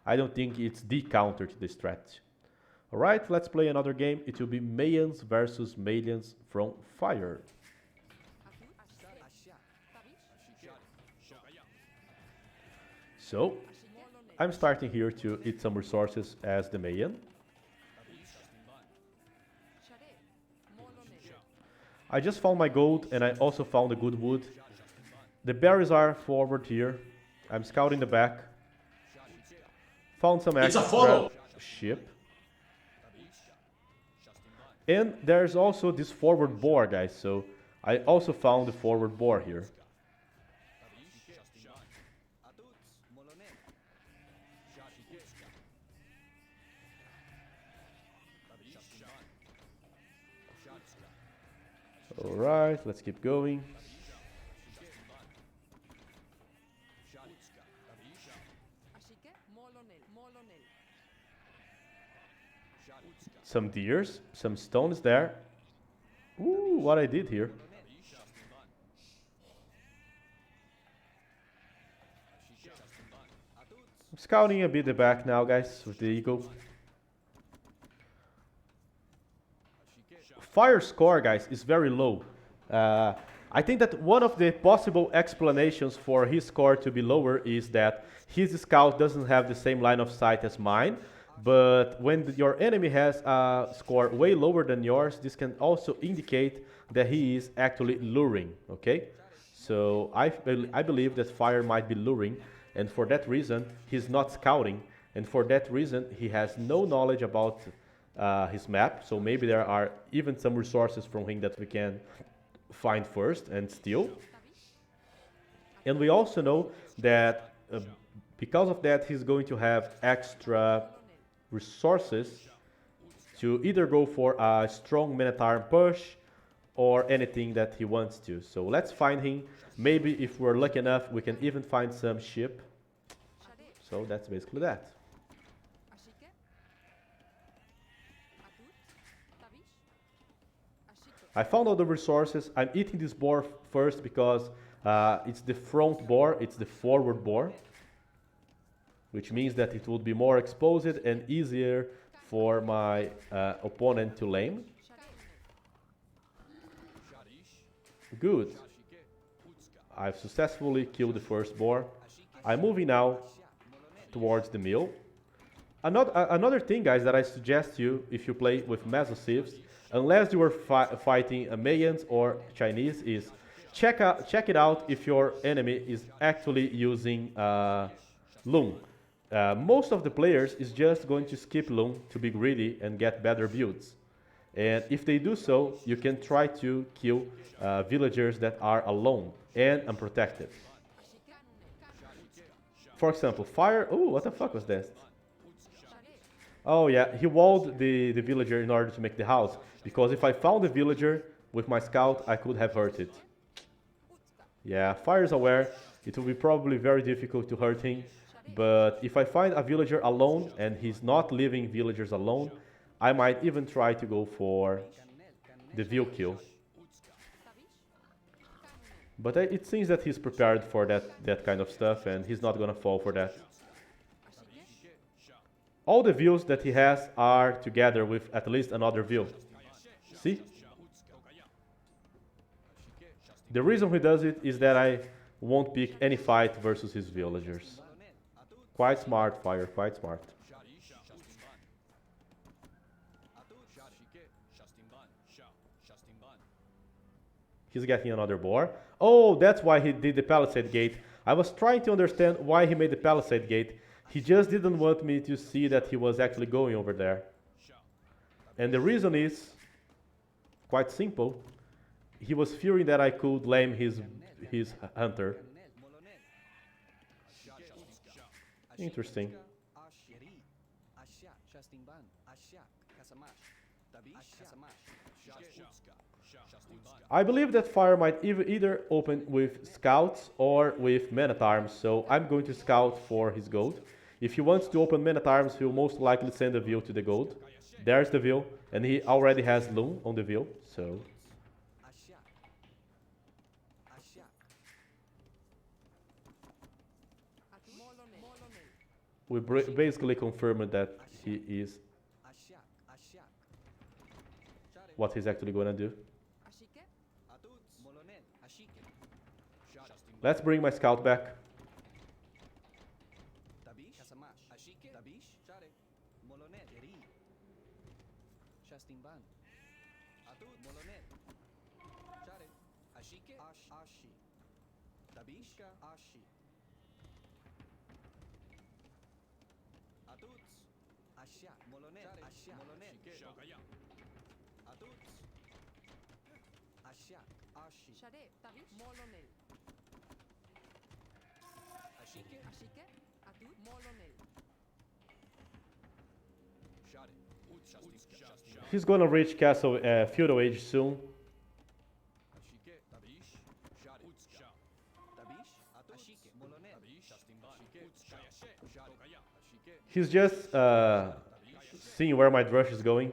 I don't think it's the counter to the strat. Alright, let's play another game. It will be Mayans versus Malians from Fire. So, I'm starting here to eat some resources as the Mayan. I just found my gold and I also found a good wood. The berries are forward here. I'm scouting the back. Found some extra ship. And there's also this forward boar, guys, so I also found the forward boar here. Alright, let's keep going. Some deers, some stones there. Ooh, what I did here. I'm scouting a bit the back now, guys, with the eagle. Fire score, guys, is very low. I think that one of the possible explanations for his score to be lower is that his scout doesn't have the same line of sight as mine. But when your enemy has a score way lower than yours, this can also indicate that he is actually luring, okay? So I believe that Fire might be luring, and for that reason, he's not scouting, and for that reason, he has no knowledge about his map, so maybe there are even some resources from him that we can find first and steal. And we also know that because of that, he's going to have extra resources to either go for a strong man-at-arm push or anything that he wants to. So let's find him. Maybe if we're lucky enough, we can even find some ship. So that's basically that. I found all the resources. I'm eating this boar first because it's the front boar, it's the forward boar, which means that it would be more exposed and easier for my opponent to lame. Good. I've successfully killed the first boar. I'm moving now towards the mill. Another thing, guys, that I suggest you if you play with Mesocivs, unless you are fighting Mayans or Chinese, is check it out if your enemy is actually using Loom. Most of the players is just going to skip Loom to be greedy and get better builds. And if they do so, you can try to kill villagers that are alone and unprotected. For example, Fire... Oh, what the fuck was that? Oh yeah, he walled the villager in order to make the house. Because if I found the villager with my scout, I could have hurt it. Yeah, Fire is aware. It will be probably very difficult to hurt him. But if I find a villager alone and he's not leaving villagers alone, I might even try to go for the view kill. But it seems that he's prepared for that kind of stuff and he's not gonna fall for that. All the views that he has are together with at least another view. See? The reason he does it is that I won't pick any fight versus his villagers. Quite smart, Fire, quite smart. He's getting another boar. Oh, that's why he did the palisade gate. I was trying to understand why he made the palisade gate. He just didn't want me to see that he was actually going over there. And the reason is quite simple. He was fearing that I could lame his hunter. Interesting. I believe that Fire might either open with scouts or with men-at-arms, so I'm going to scout for his gold. If he wants to open men-at-arms, he'll most likely send a view to the gold. There's the view, and he already has Loom on the view, so... We basically confirmed that he is what he's actually gonna do. Let's bring my scout back. He's gonna reach castle feudal age soon. He's just seeing where my rush is going.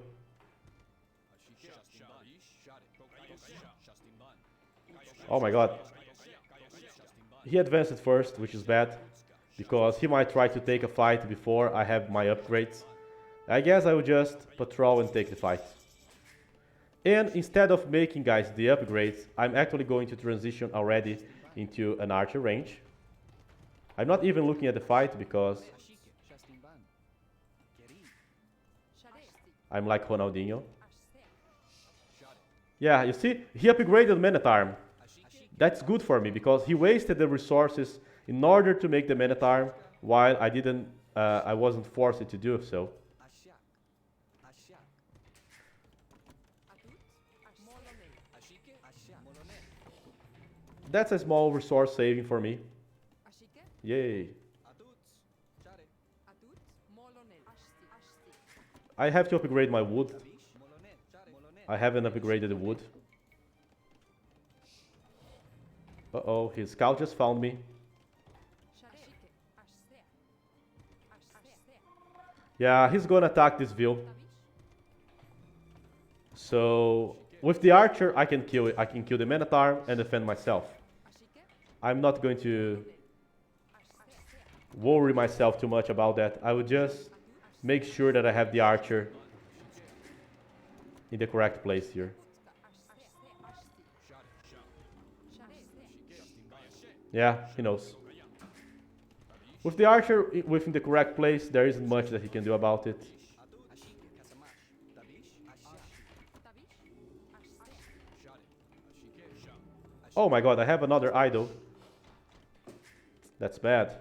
Oh my god. He advanced it first, which is bad, because he might try to take a fight before I have my upgrades. I guess I will just patrol and take the fight. And instead of making, guys, the upgrades, I'm actually going to transition already into an archer range. I'm not even looking at the fight because I'm like Ronaldinho. Yeah, you see, he upgraded Man-at-Arm. That's good for me because he wasted the resources in order to make the Man-at-Arm while I wasn't forced to do so. That's a small resource saving for me. Yay. I have to upgrade my wood. I haven't upgraded the wood. Uh-oh, his scout just found me. Yeah, he's gonna attack this view. So, with the archer, I can kill it. I can kill the Man-at-Arm and defend myself. I'm not going to worry myself too much about that. I will just make sure that I have the archer in the correct place here. Yeah, he knows. With the archer within the correct place, there isn't much that he can do about it. Oh my god, I have another idol. That's bad.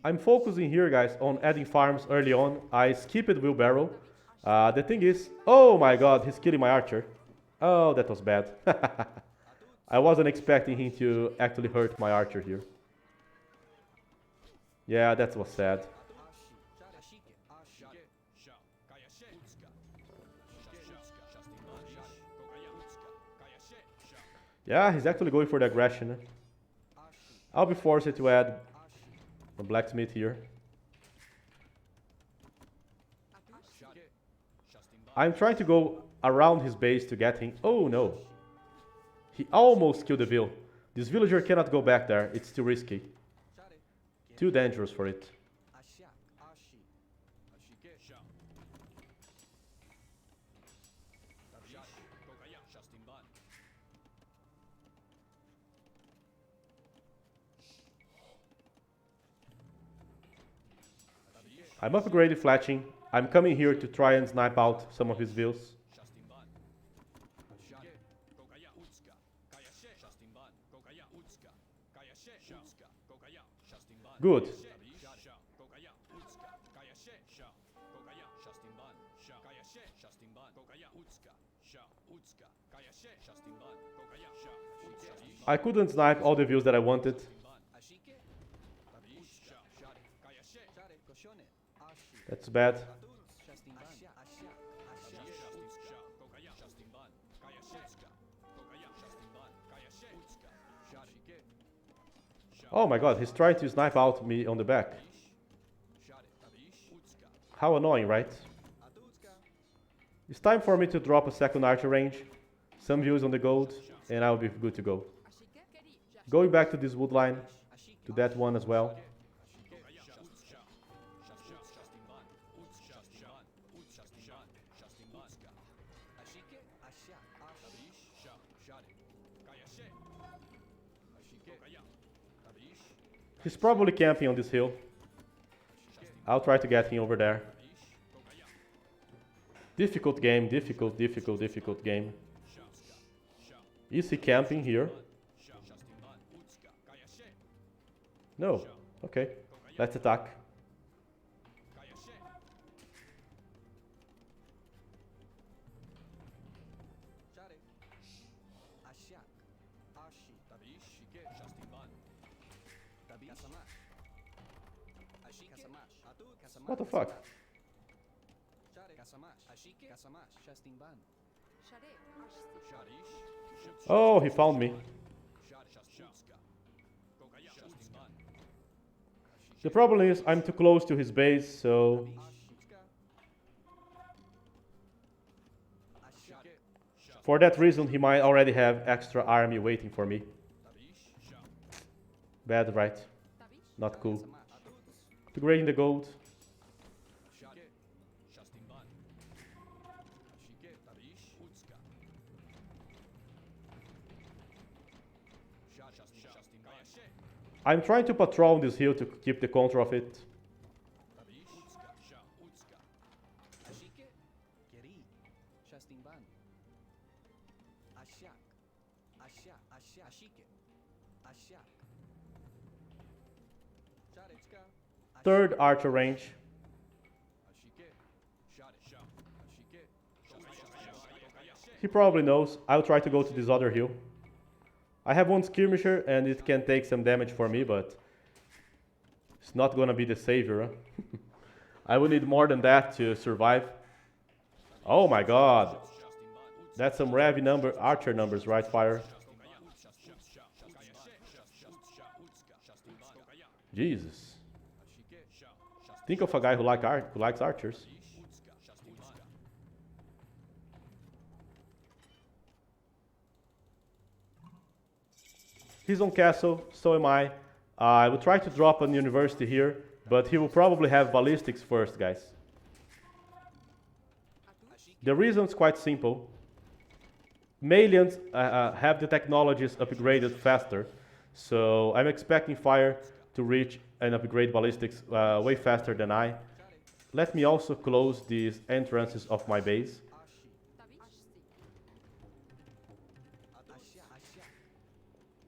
I'm focusing here, guys, on adding farms early on. I skipped wheelbarrow. The thing is, oh my god, he's killing my archer. Oh, that was bad. I wasn't expecting him to actually hurt my archer here. Yeah, that was sad. Yeah, he's actually going for the aggression. I'll be forced to add a blacksmith here. I'm trying to go around his base to get him. Oh no. He almost killed the villager. This villager cannot go back there. It's too risky. Too dangerous for it. I'm upgrading fletching. I'm coming here to try and snipe out some of his views. Good. I couldn't snipe all the views that I wanted. That's bad. Oh my god, he's trying to snipe out me on the back. How annoying, right? It's time for me to drop a second archer range, some views on the gold, and I'll be good to go. Going back to this wood line, to that one as well. He's probably camping on this hill. I'll try to get him over there. Difficult game, difficult game. Is he camping here? No. Okay. Let's attack. What the fuck? Oh, he found me. The problem is I'm too close to his base, so... For that reason, he might already have extra army waiting for me. Bad, right? Not cool. Upgrading the gold. I'm trying to patrol this hill to keep the control of it. Third archer range. He probably knows. I'll try to go to this other hill. I have one skirmisher and it can take some damage for me, but it's not gonna be the savior. Huh? I will need more than that to survive. Oh my god. That's some heavy archer numbers, right, Fire? Jesus. Think of a guy who likes archers. He's on castle, so am I. I will try to drop an university here, but he will probably have ballistics first, guys. The reason is quite simple. Malians have the technologies upgraded faster, so I'm expecting Fire to reach and upgrade ballistics way faster than I. Let me also close these entrances of my base.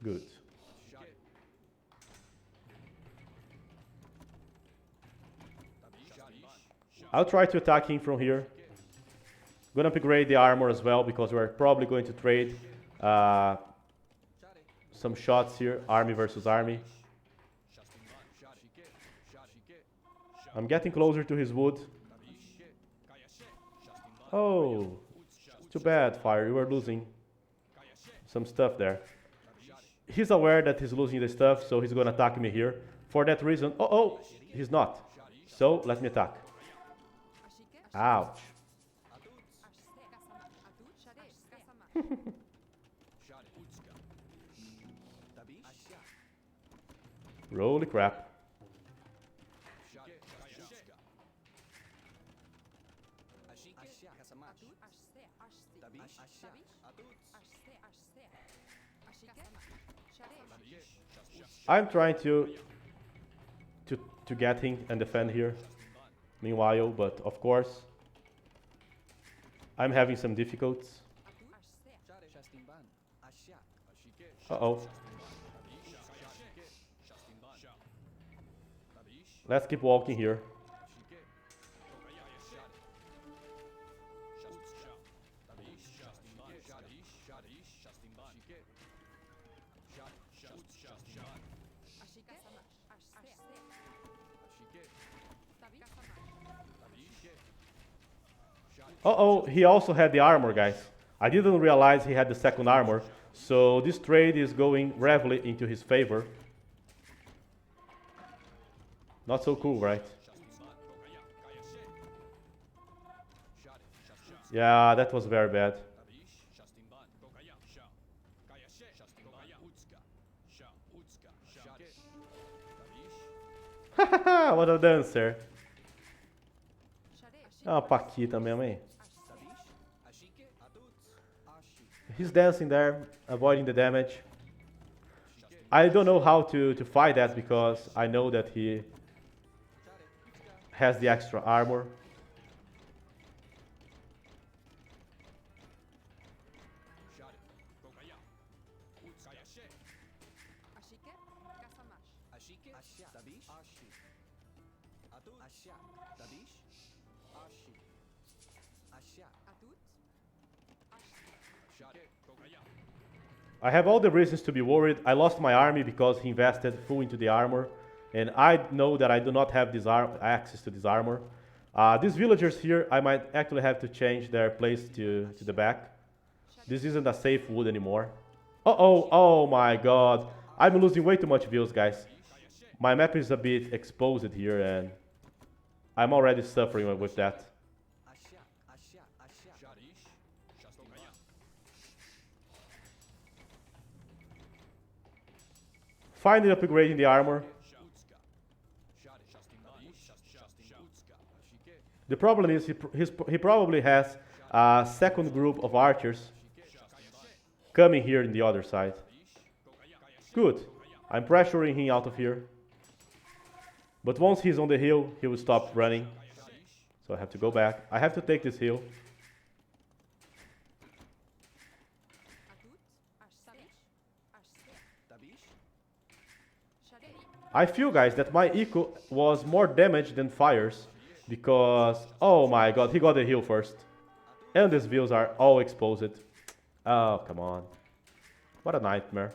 Good. I'll try to attack him from here. Gonna upgrade the armor as well because we're probably going to trade some shots here, army versus army. I'm getting closer to his wood. Oh, too bad, Fire, you were losing some stuff there. He's aware that he's losing the stuff, so he's gonna attack me here. For that reason, oh, he's not. So, let me attack. Ouch. Holy crap. I'm trying to get him and defend here. Meanwhile, but of course, I'm having some difficulties. Uh-oh. Let's keep walking here. Uh-oh, he also had the armor, guys. I didn't realize he had the second armor, so this trade is going heavily into his favor. Not so cool, right? Yeah, that was very bad. Hahaha, what a dancer. É uma paquita mesmo, hein? He's dancing there, avoiding the damage. I don't know how to fight that because I know that he has the extra armor. I have all the reasons to be worried. I lost my army because he invested full into the armor. And I know that I do not have this access to this armor. These villagers here, I might actually have to change their place to the back. This isn't a safe wood anymore. Uh-oh, oh my god. I'm losing way too much views, guys. My map is a bit exposed here and I'm already suffering with that. Finally upgrading the armor. The problem is he probably has a second group of archers coming here in the other side. Good. I'm pressuring him out of here. But once he's on the hill, he will stop running. So I have to go back. I have to take this hill. I feel, guys, that my eco was more damaged than Fire's because, oh my god, he got the hill first. And these views are all exposed. Oh, come on. What a nightmare.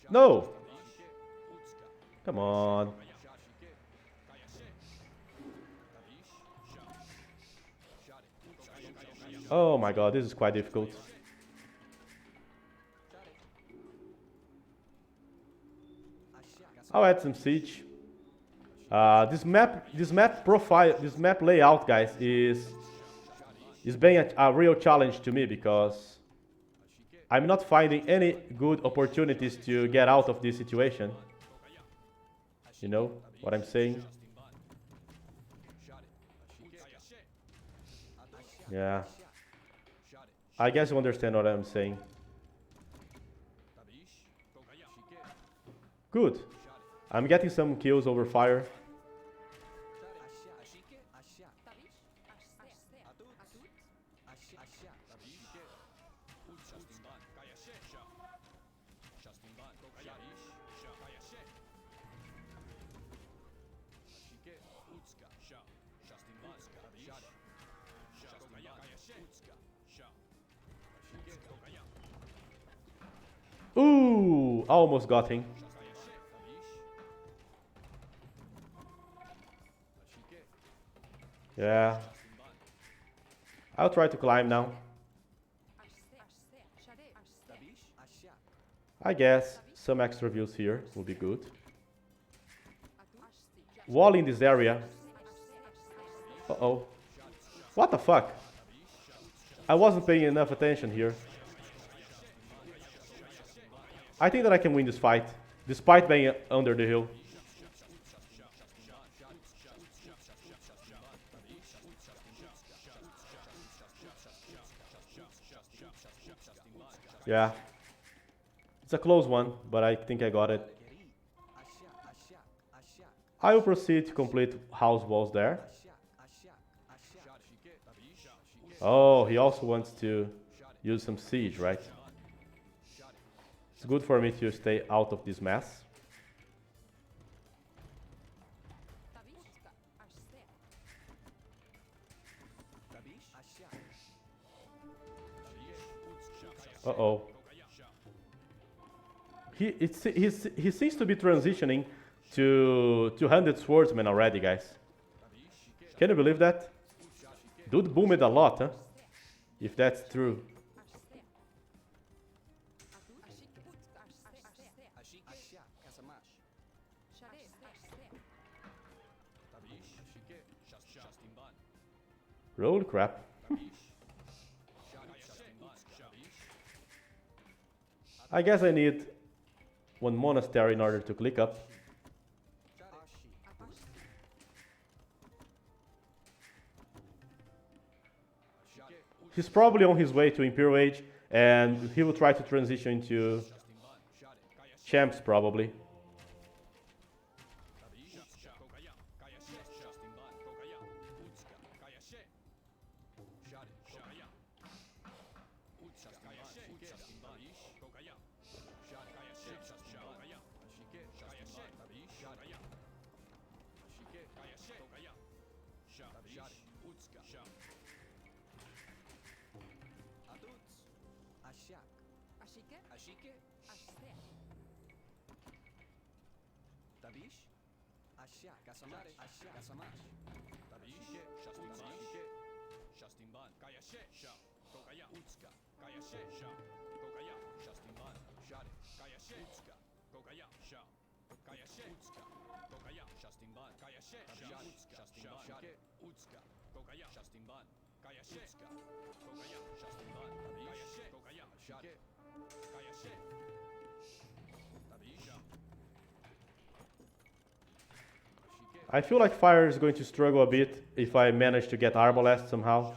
No! Come on. Oh my god, this is quite difficult. I'll add some siege. This map profile, this map layout, guys, is being a real challenge to me because I'm not finding any good opportunities to get out of this situation. You know what I'm saying? Yeah. I guess you understand what I'm saying. Good. I'm getting some kills over fire. Ooh, almost got him. Yeah. I'll try to climb now. I guess some extra views here will be good. Wall in this area. Uh-oh. What the fuck? I wasn't paying enough attention here. I think that I can win this fight, despite being under the hill. Yeah. It's a close one, but I think I got it. I will proceed to complete house walls there. Oh, he also wants to use some siege, right? It's good for me to stay out of this mess. Uh-oh. He seems to be transitioning to 200 swordsmen already, guys. Can you believe that? Dude boomed a lot, huh? If that's true. Holy crap. I guess I need one monastery in order to click up. He's probably on his way to Imperial Age, and he will try to transition into champs probably. I feel like Fire is going to struggle a bit if I manage to get Arbalest somehow.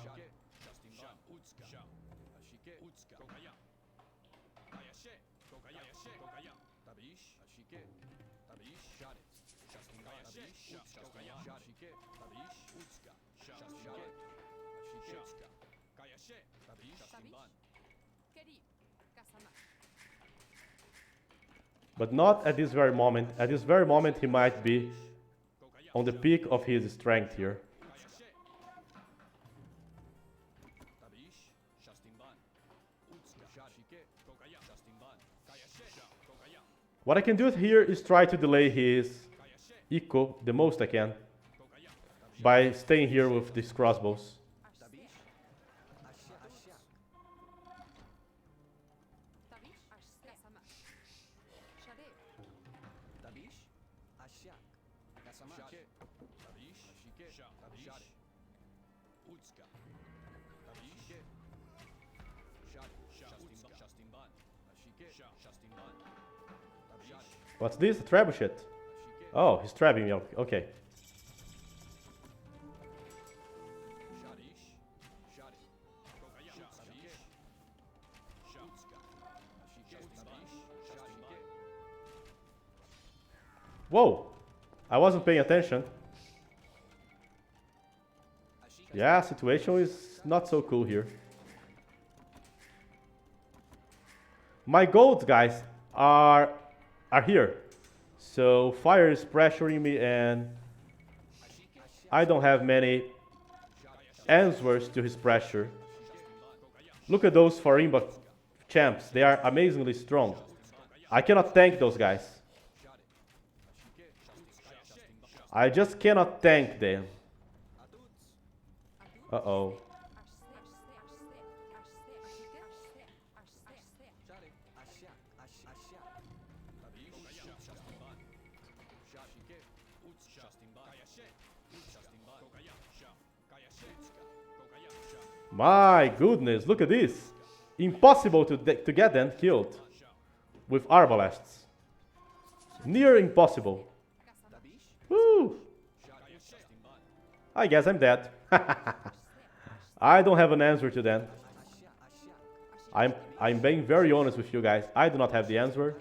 But not at this very moment. At this very moment he might be on the peak of his strength here. What I can do here is try to delay his eco the most I can by staying here with these crossbows. What's this? A trebuchet? Oh, he's trapping me. Okay. Whoa! I wasn't paying attention. Yeah, situation is not so cool here. My golds, guys, are here. So Fire is pressuring me and I don't have many answers to his pressure. Look at those Farimba champs. They are amazingly strong. I cannot tank those guys. I just cannot tank them. Uh-oh. My goodness, look at this. Impossible to get them killed with arbalests. Near impossible. Woo. I guess I'm dead. I don't have an answer to that. I'm being very honest with you guys. I do not have the answer.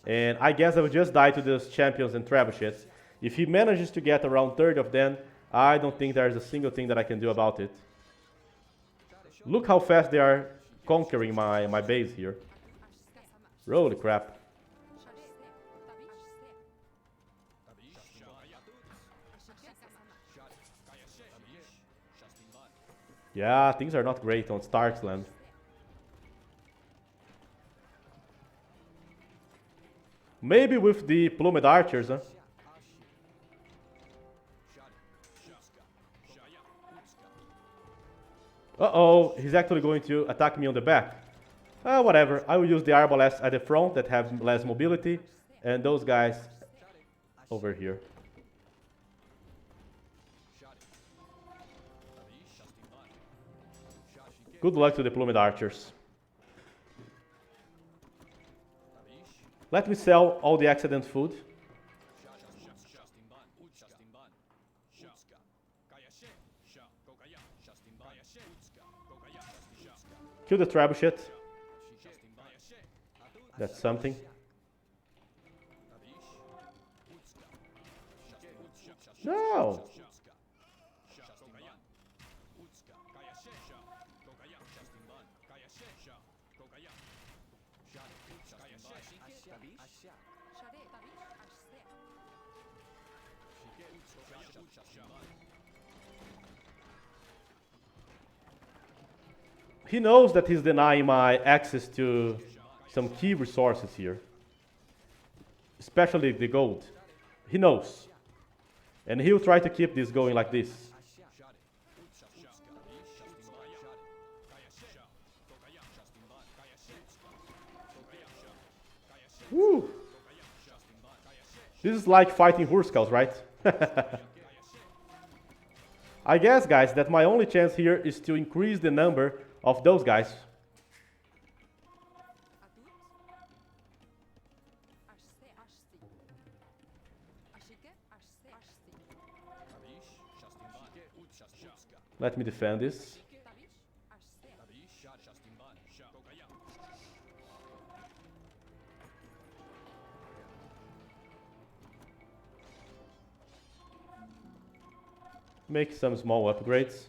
And I guess I will just die to those champions and trebuchets. If he manages to get around 30 of them, I don't think there's a single thing that I can do about it. Look how fast they are conquering my base here. Holy crap. Yeah, things are not great on Stark's land. Maybe with the plumed archers, huh? Uh-oh, he's actually going to attack me on the back. Whatever, I will use the arbalests at the front that have less mobility, and those guys over here. Good luck to the plumed archers. Let me sell all the accident food. Kill the trebuchet. That's something. No! He knows that he's denying my access to some key resources here. Especially the gold. He knows. And he'll try to keep this going like this. Woo! This is like fighting Hurscals, right? I guess, guys, that my only chance here is to increase the number of those guys. Let me defend this. Make some small upgrades.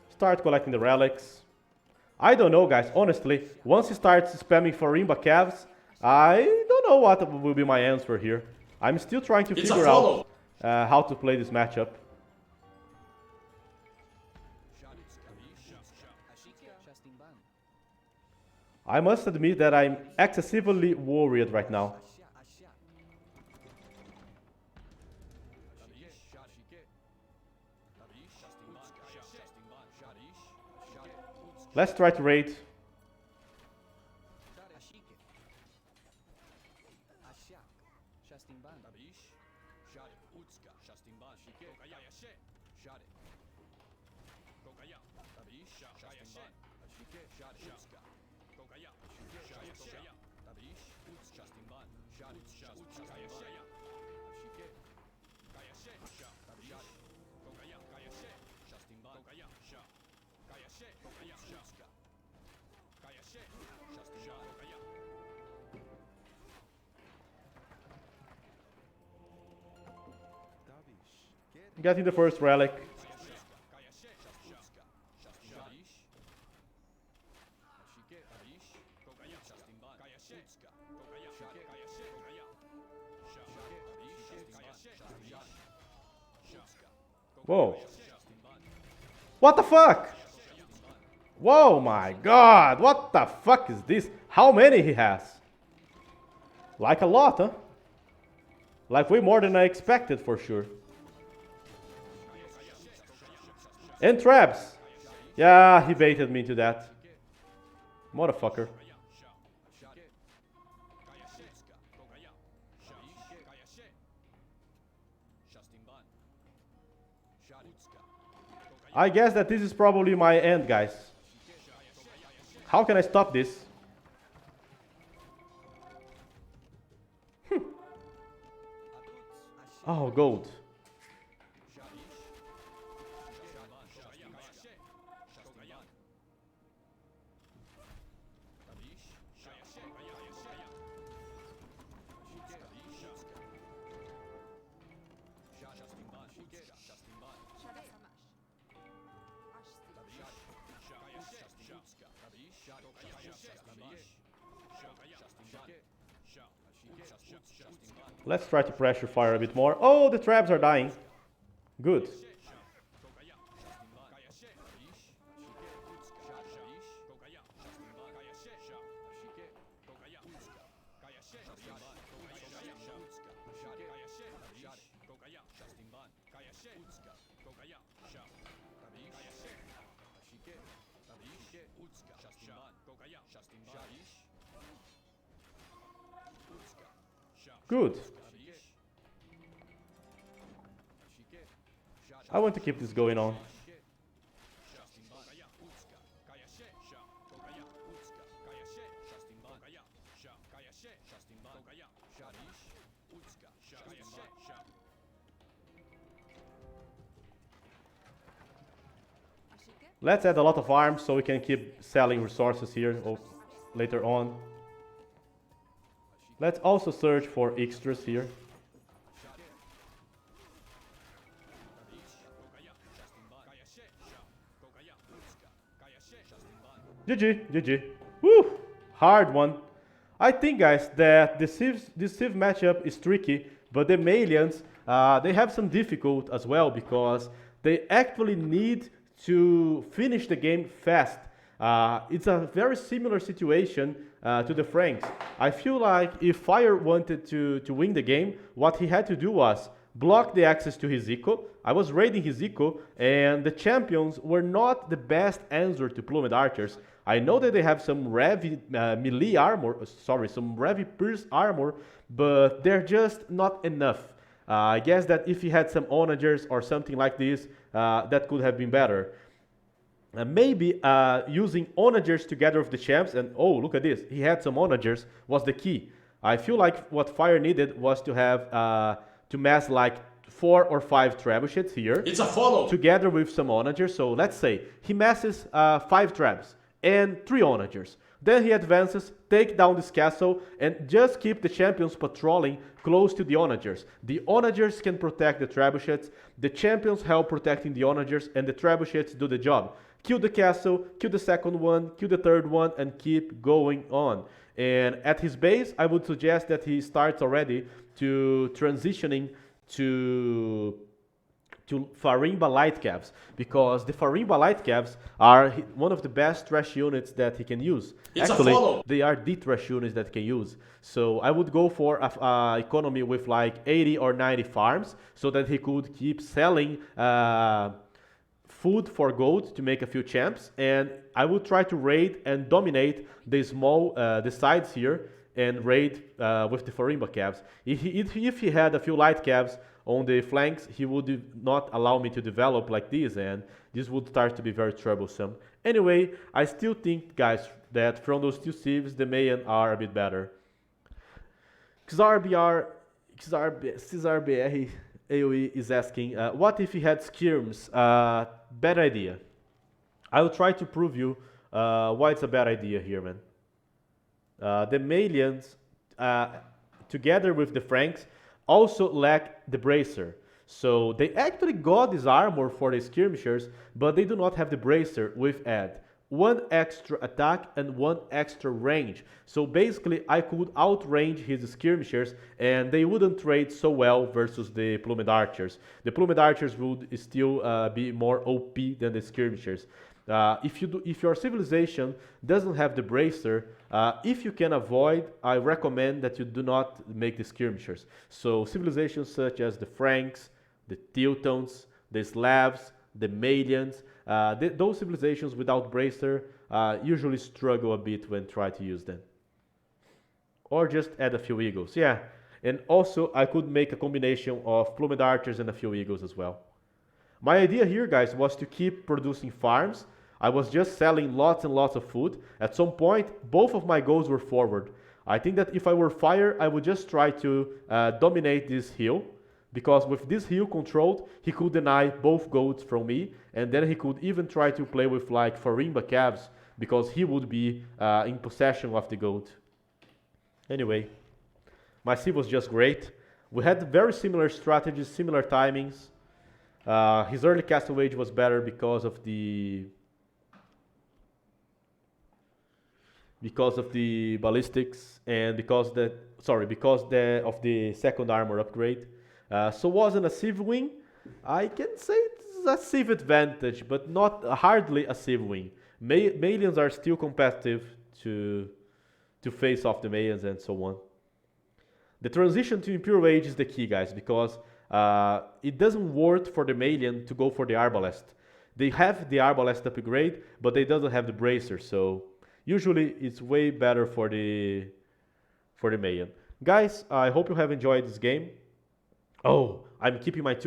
Start collecting the relics. I don't know, guys, honestly. Once he starts spamming Farimba Cavs, I don't know what will be my answer here. I'm still trying to figure out how to play this matchup. I must admit that I'm excessively worried right now. Let's try to raid. Getting the first relic. Whoa. What the fuck? Whoa, my god. What the fuck is this? How many he has? Like a lot, huh? Like way more than I expected for sure. And traps. Yeah, he baited me into that. Motherfucker. I guess that this is probably my end, guys. How can I stop this? Oh, gold. Let's try to pressure fire a bit more. Oh, the traps are dying. Good. Good. I want to keep this going on. Let's add a lot of arms so we can keep selling resources here later on. Let's also search for extras here. GG, GG. Woo! Hard one. I think, guys, that this Civ matchup is tricky, but the Malians, they have some difficulty as well because they actually need to finish the game fast. It's a very similar situation to the Franks. I feel like if Fire wanted to win the game, what he had to do was block the access to his eco. I was raiding his eco, and the champions were not the best answer to Plumed Archers. I know that they have some Revi melee armor, some Revi Pierce armor, but they're just not enough. I guess that if he had some Onagers or something like this, that could have been better. Maybe using Onagers together with the champs, and oh, look at this, he had some Onagers, was the key. I feel like what Fire needed was to have, to mass like 4 or 5 trebuchets here. It's a follow! Together with some Onagers, so let's say he masses 5 trebs and 3 Onagers. Then he advances, take down this castle, and just keep the champions patrolling close to the Onagers. The Onagers can protect the trebuchets, the champions help protecting the Onagers, and the trebuchets do the job. Kill the castle, kill the second one, kill the third one, and keep going on. And at his base, I would suggest that he starts already to transitioning to Farimba Light Cavs, because the Farimba Light Cavs are one of the best trash units that he can use. It's Actually, a follow. they are the trash units that he can use. So I would go for a economy with like 80 or 90 farms, so that he could keep selling food for gold to make a few champs, and I would try to raid and dominate the the sides here and raid with the Farimba Cavs. If he had a few light Cavs on the flanks, he would not allow me to develop like this, and this would start to be very troublesome. Anyway, I still think, guys, that from those two civs, the Mayan are a bit better. XRBR AoE is asking, what if he had skirms? Bad idea. I will try to prove you why it's a bad idea here, man. The Malians, together with the Franks, also lack the bracer. So they actually got this armor for the skirmishers, but they do not have the bracer with add. 1 extra attack and 1 extra range. So basically I could outrange his skirmishers and they wouldn't trade so well versus the Plumed Archers. The Plumed Archers would still be more OP than the skirmishers. If your civilization doesn't have the bracer, if you can avoid, I recommend that you do not make the skirmishers. So civilizations such as the Franks, the Teutons, the Slavs, the Malians, those civilizations without bracer usually struggle a bit when try to use them. Or just add a few eagles, yeah. And also I could make a combination of Plumed Archers and a few eagles as well. My idea here, guys, was to keep producing farms. I was just selling lots and lots of food. At some point, both of my goals were forward. I think that if I were Fire, I would just try to dominate this hill, because with this hill controlled, he could deny both goats from me, and then he could even try to play with like Farimba Cavs, because he would be in possession of the goat. Anyway, my civ was just great. We had very similar strategies, similar timings. His early castle wage was better because of the ballistics and because of the second armor upgrade. So wasn't a civ win. I can say it's a civ advantage, but not hardly a civ win. Malians are still competitive to face off the Mayans and so on. The transition to Imperial Age is the key, guys, because it doesn't work for the Malian to go for the Arbalest. They have the Arbalest upgrade, but they doesn't have the Bracer, so usually it's way better for the Mayan. Guys, I hope you have enjoyed this game. Oh, I'm keeping my two